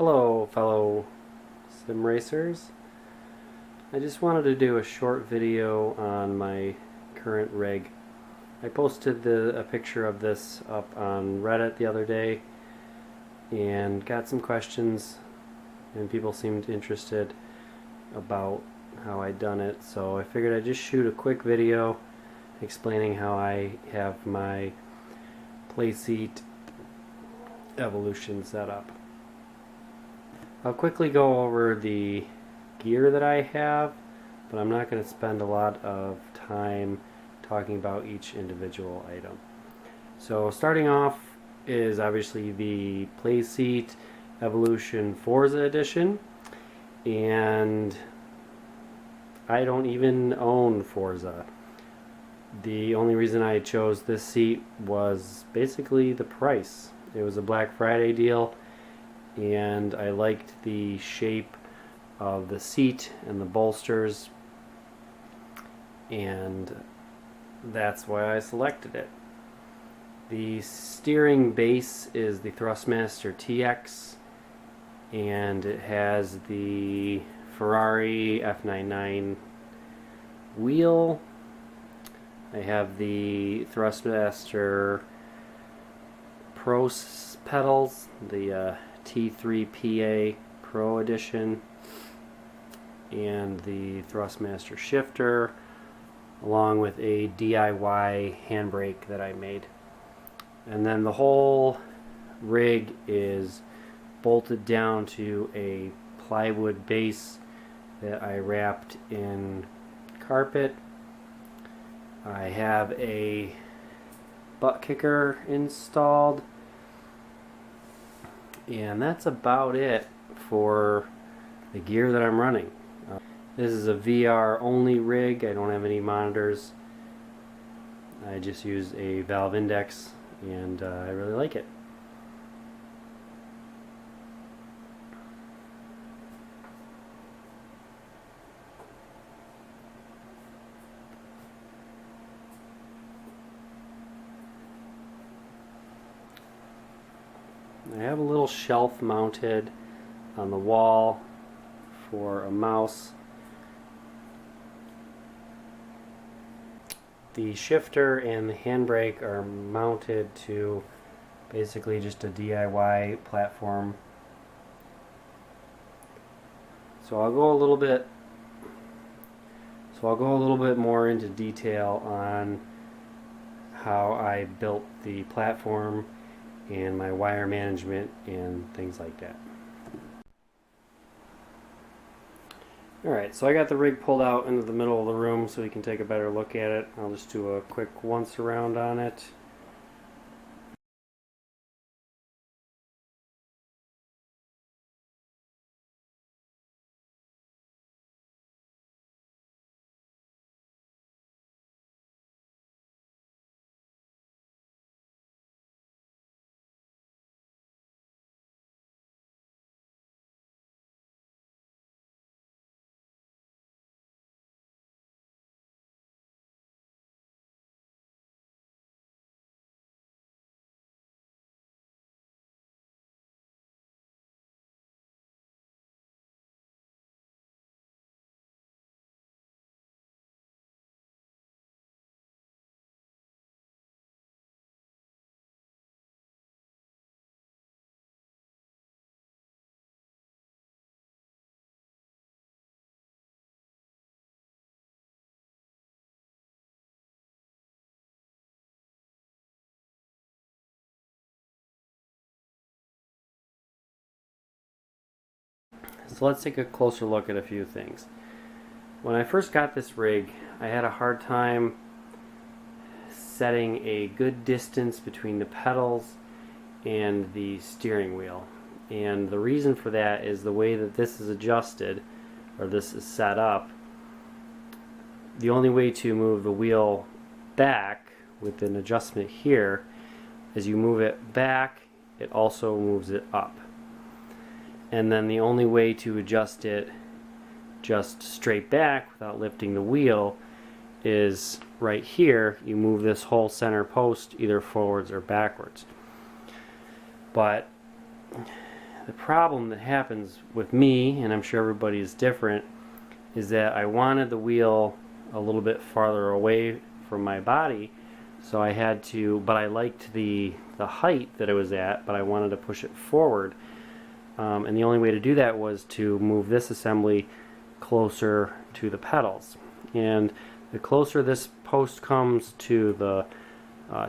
Hello fellow sim racers. I just wanted to do a short video on my current rig. I posted a picture of this up on Reddit the other day and got some questions, and people seemed interested about how I'd done it, so I figured I'd just shoot a quick video explaining how I have my Playseat Evolution set up. I'll quickly go over the gear that I have, but I'm not going to spend a lot of time talking about each individual item. So starting off is obviously the Playseat Evolution Forza Edition, and I don't even own Forza. The only reason I chose this seat was basically the price. It was a Black Friday deal, and I liked the shape of the seat and the bolsters, and that's why I selected it. The steering base is the Thrustmaster TX, and it has the Ferrari F99 wheel. I have the Thrustmaster Pro pedals, the T3PA Pro Edition, and the Thrustmaster shifter, along with a DIY handbrake that I made. And then the whole rig is bolted down to a plywood base that I wrapped in carpet. I have a butt kicker installed, and that's about it for the gear that I'm running. This is a VR only rig. I don't have any monitors. I just use a valve index, and I really like it. I have a little shelf mounted on the wall for a mouse. The shifter and the handbrake are mounted to basically just a DIY platform. So I'll go a little bit more into detail on how I built the platform and my wire management and things like that. Alright, so I got the rig pulled out into the middle of the room so you can take a better look at it. I'll just do a quick once around on it. So let's take a closer look at a few things. When I first got this rig, I had a hard time setting a good distance between the pedals and the steering wheel. And the reason for that is the way that this is adjusted, or this is set up. The only way to move the wheel back with an adjustment here is you move it back, it also moves it up. And then the only way to adjust it just straight back without lifting the wheel is right here. You move this whole center post either forwards or backwards. But the problem that happens with me, and I'm sure everybody is different, is that I wanted the wheel a little bit farther away from my body, so I had to, but I liked the height that it was at, but I wanted to push it forward. And the only way to do that was to move this assembly closer to the pedals. And the closer this post comes to the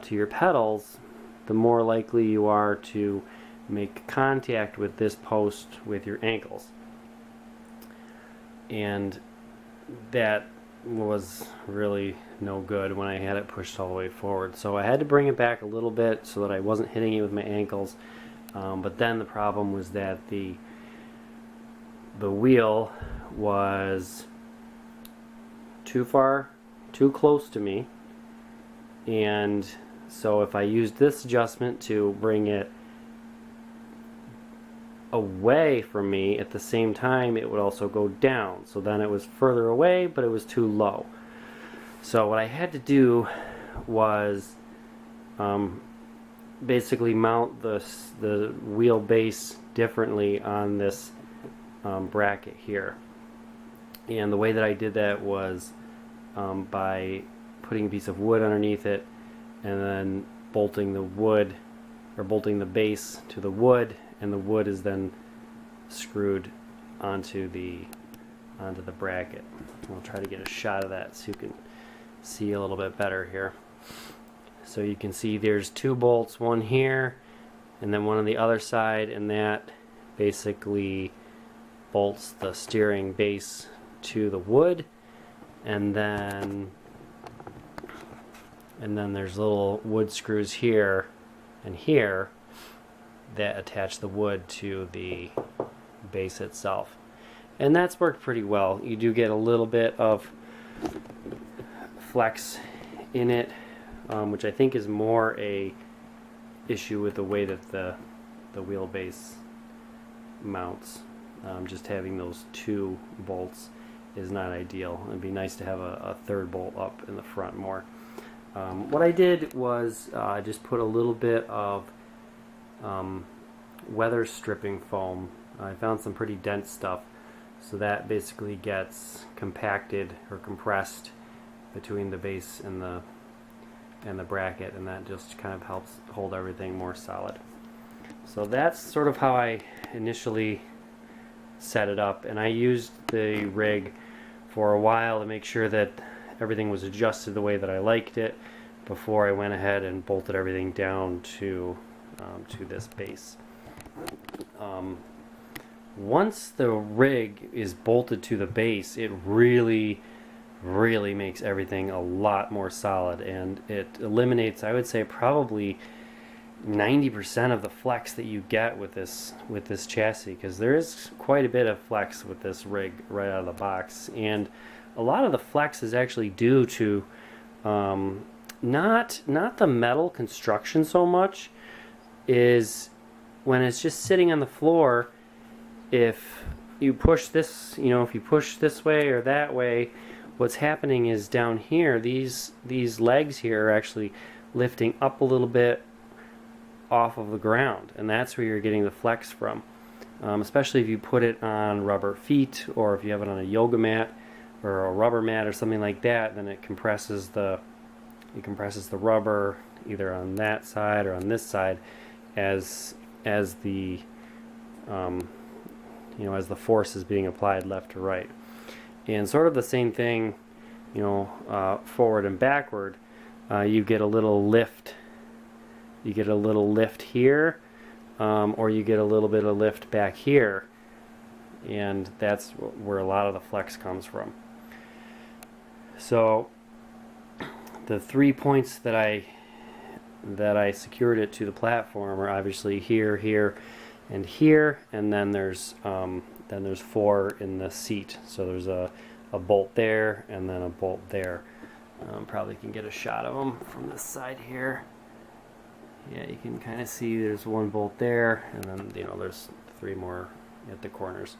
to your pedals, the more likely you are to make contact with this post with your ankles. And that was really no good when I had it pushed all the way forward. So I had to bring it back a little bit so that I wasn't hitting it with my ankles. But then the problem was that the wheel was too close to me, and so if I used this adjustment to bring it away from me at the same time, it would also go down. So then it was further away, but it was too low. So what I had to do was basically mount the wheel base differently on this bracket here. And the way that I did that was by putting a piece of wood underneath it and then bolting the wood, or bolting the base to the wood, and the wood is then screwed onto the bracket. I'll try to get a shot of that so you can see a little bit better here. So you can see there's two bolts, one here and then one on the other side, and that basically bolts the steering base to the wood, and then there's little wood screws here and here that attach the wood to the base itself. And that's worked pretty well. You do get a little bit of flex in it, which I think is more a issue with the way that the wheelbase mounts. Just having those two bolts is not ideal. It'd be nice to have a third bolt up in the front more. What I did was just put a little bit of weather stripping foam. I found some pretty dense stuff, so that basically gets compacted or compressed between the base and the bracket, and that just kind of helps hold everything more solid. So that's sort of how I initially set it up, and I used the rig for a while to make sure that everything was adjusted the way that I liked it before I went ahead and bolted everything down to this base. Once the rig is bolted to the base, it really makes everything a lot more solid, and it eliminates, I would say, probably 90% of the flex that you get with this chassis, because there is quite a bit of flex with this rig right out of the box. And a lot of the flex is actually due to not the metal construction so much, is when it's just sitting on the floor. If you push this, if you push this way or that way, what's happening is down here, these legs here are actually lifting up a little bit off of the ground, and that's where you're getting the flex from. Especially if you put it on rubber feet, or if you have it on a yoga mat or a rubber mat or something like that, then it compresses the rubber either on that side or on this side as the as the force is being applied left to right. And sort of the same thing, forward and backward, you get a little lift. You get a little lift here, or you get a little bit of lift back here, and that's where a lot of the flex comes from. So the 3 points that I secured it to the platform are obviously here, here, and here, and then there's 4 in the seat. So there's a bolt there and then a bolt there. Probably can get a shot of them from this side here. Yeah, you can kind of see there's 1 bolt there, and then there's 3 more at the corners.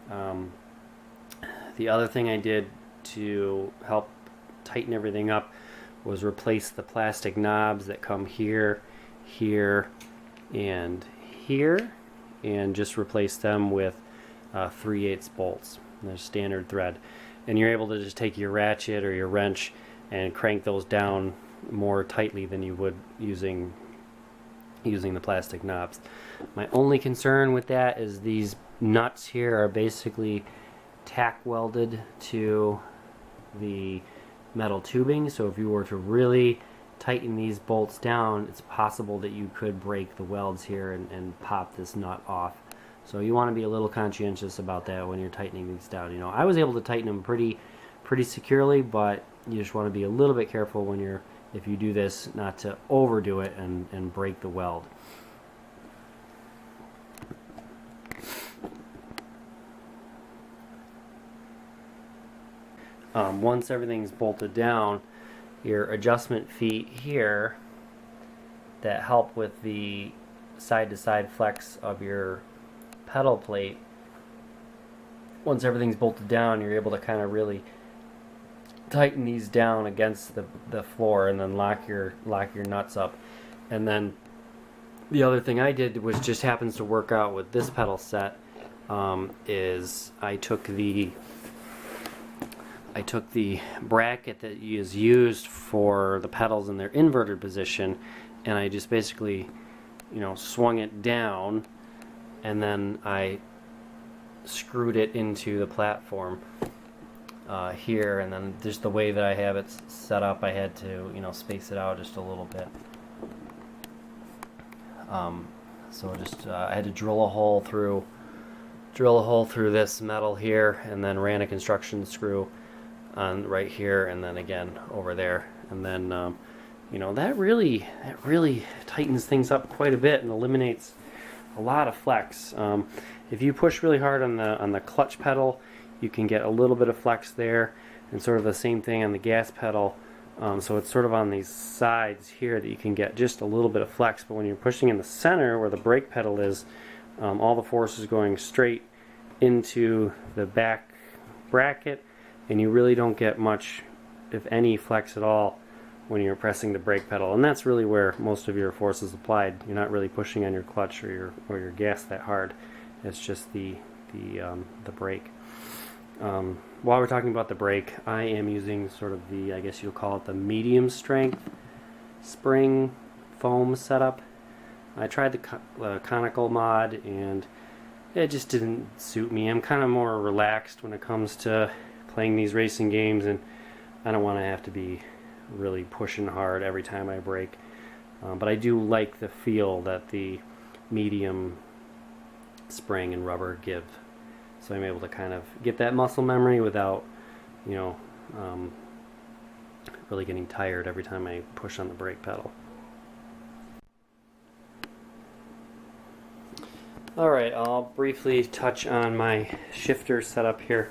The other thing I did to help tighten everything up was replace the plastic knobs that come here, here, and here, and just replace them with 3/8 bolts. They're standard thread, and you're able to just take your ratchet or your wrench and crank those down more tightly than you would using the plastic knobs. My only concern with that is these nuts here are basically tack welded to the metal tubing, so if you were to really tighten these bolts down, it's possible that you could break the welds here and pop this nut off. So you want to be a little conscientious about that when you're tightening these down. You know, I was able to tighten them pretty securely, but you just want to be a little bit careful when if you do this, not to overdo it and break the weld. Once everything's bolted down, your adjustment feet here that help with the side-to-side flex of your pedal plate, once everything's bolted down, you're able to kind of really tighten these down against the floor and then lock your nuts up. And then the other thing I did, which just happens to work out with this pedal set, is I took the bracket that is used for the pedals in their inverted position, and I just basically, swung it down, and then I screwed it into the platform here, and then just the way that I have it set up, I had to, space it out just a little bit. So just I had to drill a hole through this metal here, and then ran a construction screw on right here, and then again over there, and then that really tightens things up quite a bit and eliminates a lot of flex. If you push really hard on the clutch pedal, you can get a little bit of flex there, and sort of the same thing on the gas pedal. So it's sort of on these sides here that you can get just a little bit of flex, but when you're pushing in the center where the brake pedal is, all the force is going straight into the back bracket, and you really don't get much, if any, flex at all when you're pressing the brake pedal, and that's really where most of your force is applied. You're not really pushing on your clutch or your gas that hard. It's just the brake. While we're talking about the brake, I am using sort of the, I guess you'll call it the medium strength spring foam setup. I tried the conical mod, and it just didn't suit me. I'm kind of more relaxed when it comes to playing these racing games, and I don't want to have to be really pushing hard every time I brake. But I do like the feel that the medium spring and rubber give. So I'm able to kind of get that muscle memory without, really getting tired every time I push on the brake pedal. Alright, I'll briefly touch on my shifter setup here.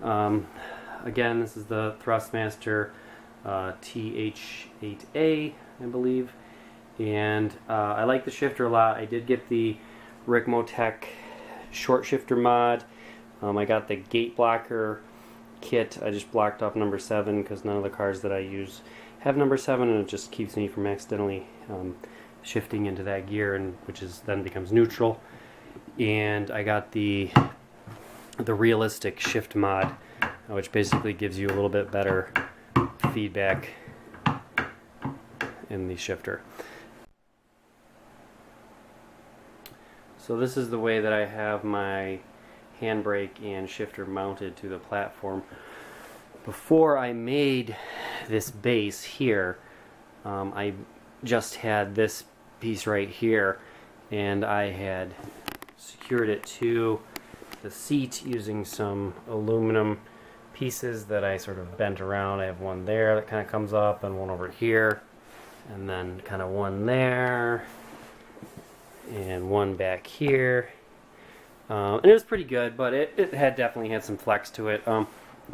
Again, this is the Thrustmaster TH8A, I believe. And I like the shifter a lot. I did get the Rick Motec short shifter mod. I got the gate blocker kit. I just blocked off number 7 because none of the cars that I use have number 7, and it just keeps me from accidentally shifting into that gear, and which then becomes neutral. And I got the realistic shift mod, which basically gives you a little bit better feedback in the shifter. So this is the way that I have my handbrake and shifter mounted to the platform. Before I made this base here, I just had this piece right here, and I had secured it to the seat using some aluminum pieces that I sort of bent around. I have one there that kind of comes up, and one over here, and then kind of one there, and one back here. And it was pretty good, but it definitely had some flex to it.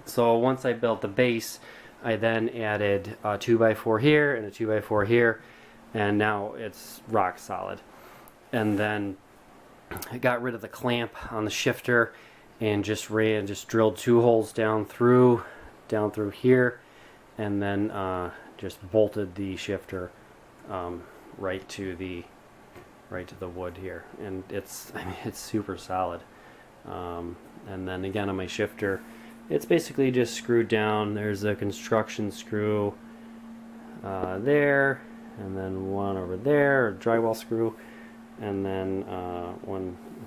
So once I built the base, I then added a 2x4 here and a 2x4 here, and now it's rock solid. And then I got rid of the clamp on the shifter and just drilled 2 holes down through here, and then just bolted the shifter right to the right to the wood here, and it's, I mean, it's super solid. And then again on my shifter, it's basically just screwed down. There's a construction screw there, and then one over there, a drywall screw, and then a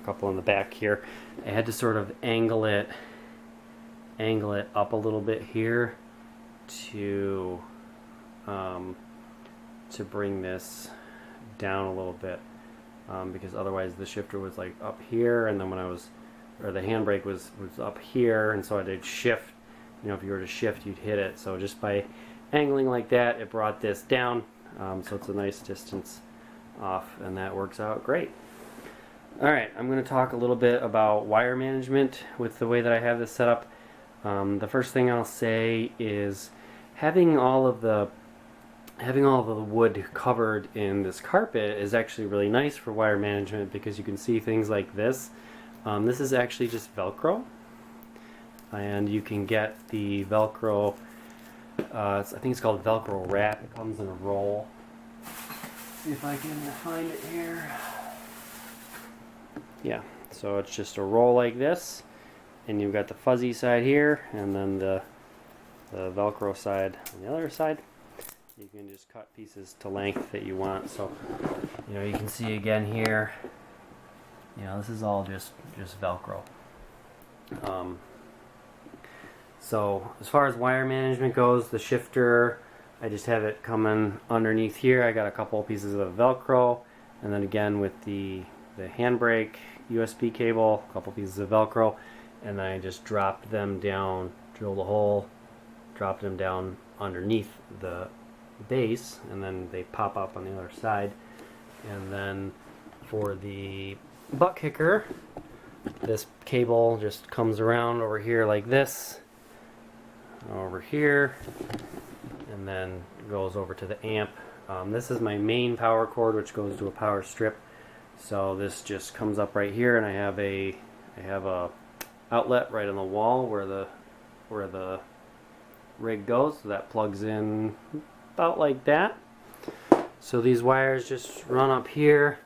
couple in the back here. I had to sort of angle it up a little bit here to bring this down a little bit, because otherwise the shifter was like up here, and then when I was, or the handbrake was up here, and so I did shift. You know, if you were to shift, you'd hit it. So just by angling like that, it brought this down, so it's a nice distance off, and that works out great. Alright, I'm going to talk a little bit about wire management with the way that I have this set up. The first thing I'll say is having all of the wood covered in this carpet is actually really nice for wire management, because you can see things like this. This is actually just Velcro, and you can get the Velcro, I think it's called Velcro wrap. It comes in a roll. See if I can find it here. Yeah, so it's just a roll like this, and you've got the fuzzy side here, and then the Velcro side on the other side. You can just cut pieces to length that you want. So, you know, you can see again here, you know, this is all just Velcro. So as far as wire management goes, the shifter, I just have it coming underneath here. I got a couple pieces of Velcro, and then again with the handbrake USB cable, a couple pieces of Velcro, and then I just dropped them down, drilled a hole, dropped them down underneath the base, and then they pop up on the other side. And then for the butt kicker, this cable just comes around over here like this, over here, and then goes over to the amp. This is my main power cord, which goes to a power strip. So this just comes up right here, and I have a outlet right on the wall where the rig goes. So that plugs in about like that. So these wires just run up here,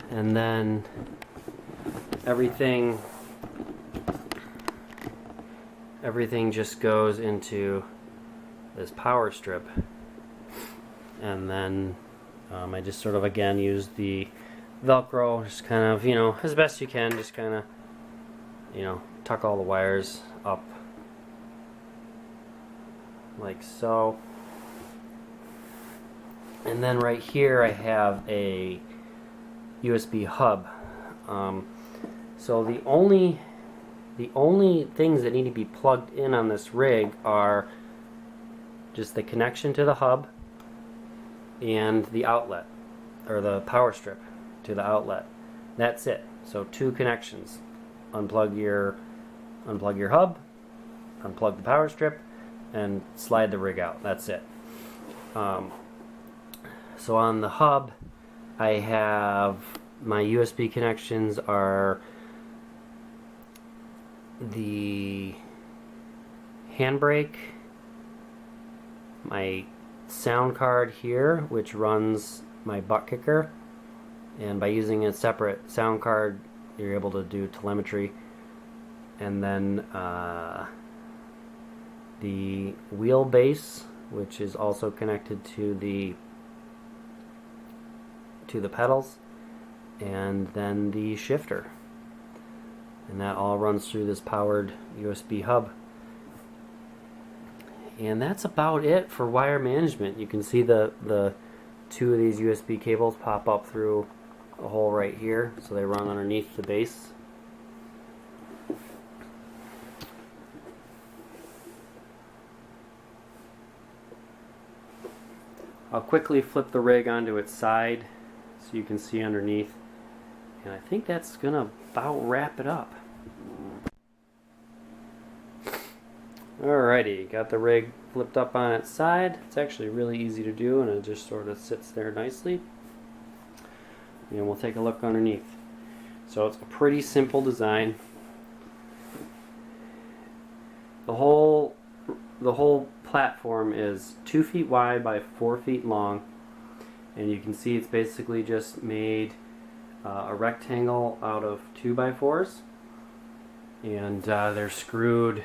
and then everything just goes into this power strip, and then I just sort of again use the Velcro, just kind of, you know, as best you can, just kind of, you know, tuck all the wires up like so. And then right here I have a USB hub. So the only things that need to be plugged in on this rig are just the connection to the hub and the outlet, or the power strip to the outlet. That's it. So 2 connections. Unplug your hub, unplug the power strip, and slide the rig out. That's it. So on the hub, I have my USB connections are the handbrake, my sound card here, which runs my butt kicker, and by using a separate sound card you're able to do telemetry, and then the wheelbase, which is also connected to the pedals, and then the shifter, and that all runs through this powered USB hub. And that's about it for wire management. You can see the 2 of these USB cables pop up through a hole right here, so they run underneath the base. I'll quickly flip the rig onto its side so you can see underneath, and I think that's gonna about wrap it up. Alrighty, got the rig flipped up on its side. It's actually really easy to do, and it just sort of sits there nicely. And we'll take a look underneath. So it's a pretty simple design. The whole platform is 2 feet wide by 4 feet long, and you can see it's basically just made a rectangle out of 2x4s, and they're screwed,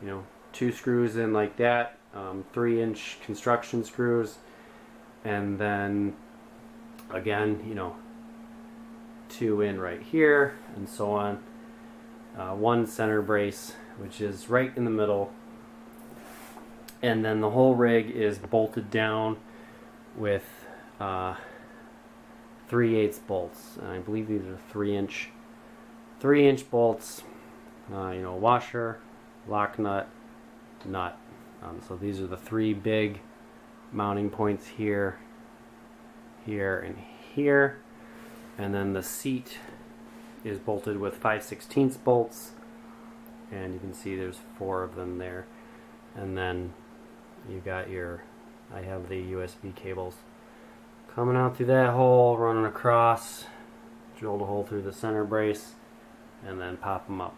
you know, 2 screws in like that, 3-inch construction screws, and then again, you know, 2 in right here, and so on. 1 center brace, which is right in the middle, and then the whole rig is bolted down with 3/8 bolts, and I believe these are 3-inch bolts. You know, washer, lock nut, nut. So these are the 3 big mounting points here, here, and here, and then the seat is bolted with 5/16 bolts, and you can see there's 4 of them there, and then you got your, I have the USB cables coming out through that hole, running across, drilled a hole through the center brace, and then pop them up.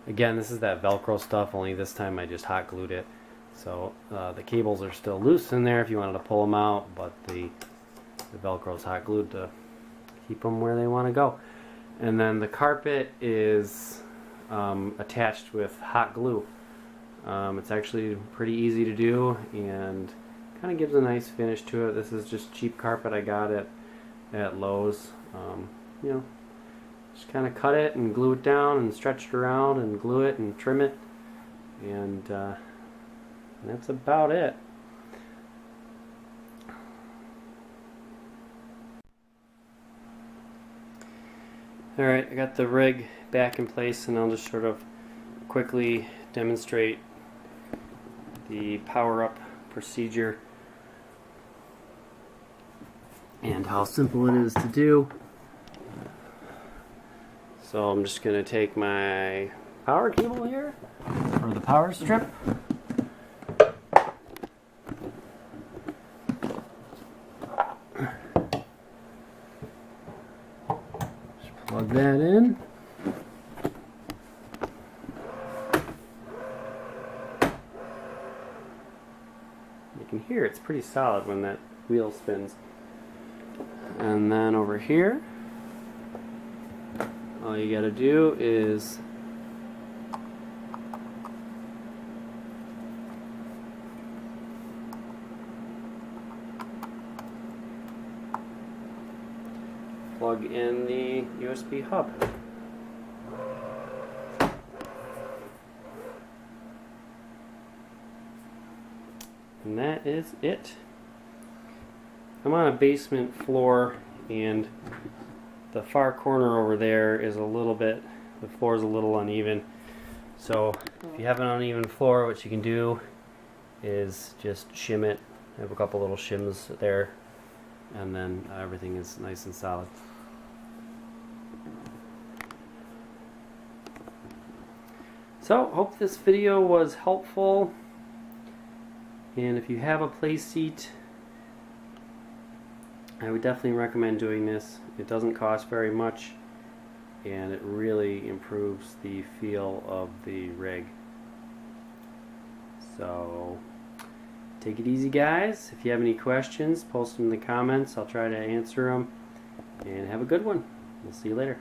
Again, this is that Velcro stuff, only this time I just hot glued it. So the cables are still loose in there if you wanted to pull them out, but the Velcro is hot glued to keep them where they want to go. And then the carpet is attached with hot glue. It's actually pretty easy to do and kind of gives a nice finish to it. This is just cheap carpet I got at Lowe's. You know, just kind of cut it and glue it down and stretch it around and glue it and trim it, and that's about it. Alright, I got the rig back in place, and I'll just sort of quickly demonstrate the power-up procedure and how simple it is to do. So I'm just going to take my power cable here, or the power strip, just plug that in. You can hear it's pretty solid when that wheel spins. And then over here, all you gotta do is plug in the USB hub. And that is it. I'm on a basement floor, and the far corner over there is a little bit, the floor is a little uneven. So if you have an uneven floor, what you can do is just shim it. I have a couple little shims there, and then everything is nice and solid. So hope this video was helpful, and if you have a Playseat, I would definitely recommend doing this. It doesn't cost very much, and it really improves the feel of the rig. So take it easy, guys. If you have any questions, post them in the comments. I'll try to answer them, and have a good one. We'll see you later.